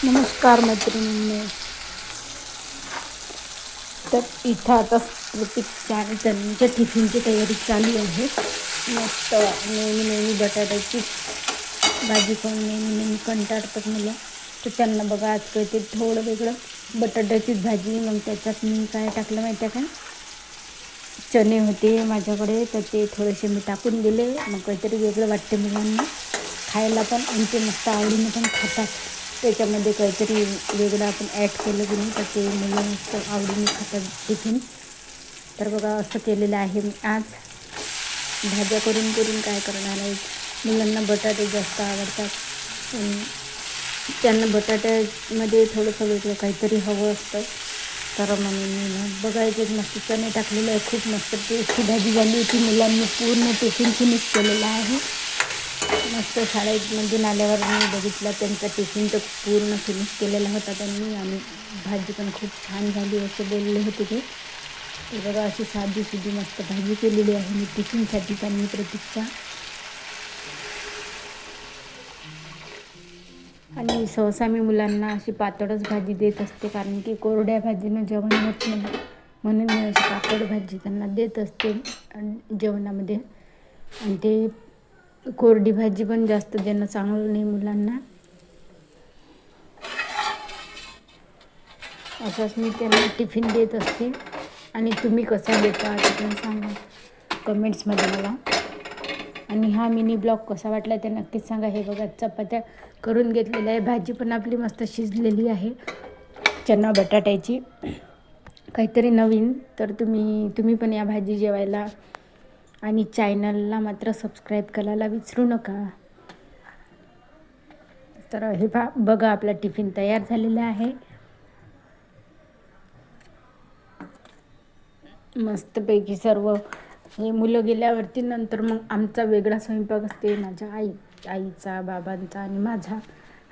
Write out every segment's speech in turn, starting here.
नमस्कार मैत्रिणींनो. तर इथं आता प्रतीकच्या आणि त्यांच्या टिफिनची तयारी चालू आहे. मस्त नेहमी बटाट्याची भाजी खाऊन नेहमी कंटाळतात मुलं. तर त्यांना बघा आज काहीतरी थोडं वेगळं, बटाट्याचीच भाजी. मग त्याच्यात मी काय टाकलं माहिती आहे का, चणे होते माझ्याकडे, तर ते थोडेसे मी टाकून दिले. मग काहीतरी वेगळं वाटते मुलांना खायला पण, आणि ते मस्त आवडीने पण खातात. त्याच्यामध्ये काहीतरी वेगळं आपण ॲड केलं की नाही तर ते मुलं मस्त आवडीने खातात टिफिन. तर बघा असं केलेलं आहे मी आज. भाज्या करून काय करणार आहे, मुलांना बटाटे जास्त आवडतात. त्यांना बटाट्यामध्ये थोडंसं वेगळं काहीतरी हवं असतं. तर म्हणून मी बघायचं मस्त चणे टाकलेलं आहे. खूप मस्त टेस्टी भाजी झाली होती. मुलांनी पूर्ण टिफिन फिनिश केलेला आहे. मस्त शाळेमधून आल्यावर मी बघितलं त्यांचा टिफिन तर पूर्ण फिनिश केलेला होता त्यांनी, आणि भाजी पण खूप छान झाली असे बोलले होते ते. बघा अशी साधी मस्त भाजी केलेली आहे मी टिफिनसाठी त्यांनी प्रतीकच्या. आणि सहसा मी मुलांना अशी पातळच भाजी देत असते, कारण की कोरड्या भाजीनं जेवण होत नाही. म्हणून मी अशी पातळ भाजी त्यांना देत असते जेवणामध्ये. आणि ते कोरडी भाजी पण जास्त देणं चांगलं नाही मुलांना. असंच मी त्यांना टिफिन देत असते. आणि तुम्ही कसा देता ते पण सांगा कमेंट्समध्ये मला. आणि हा मिनी ब्लॉग कसा वाटला ते नक्कीच सांगा. हे बघा चपात्या करून घेतलेल्या आहे. भाजी पण आपली मस्त शिजलेली आहे चना बटाट्याची. काहीतरी नवीन. तर तुम्ही पण या भाजी जेवायला. आणि चॅनलला मात्र सबस्क्राईब करायला विसरू नका. तर हे बघा आपला टिफिन तयार झालेला आहे. मस्तपैकी सर्व हे मुलं गेल्यावरती नंतर मग आमचा वेगळा स्वयंपाक असते. माझ्या आईचा, बाबांचा आणि माझा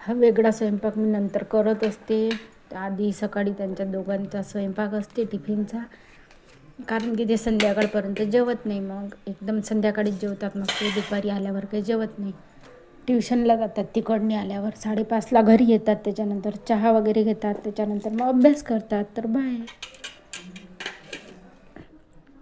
हा वेगळा स्वयंपाक मी नंतर करत असते. आधी सकाळी त्यांच्या दोघांचा स्वयंपाक असते टिफिनचा, कारण की ते संध्याकाळपर्यंत जेवत नाही. मग एकदम संध्याकाळीच जेवतात. मग ते दुपारी आल्यावर काही जेवत नाही. ट्युशनला जातात, तिकडनी आल्यावर 5:30ला घरी येतात. त्याच्यानंतर चहा वगैरे घेतात, त्याच्यानंतर मग अभ्यास करतात. तर बाय.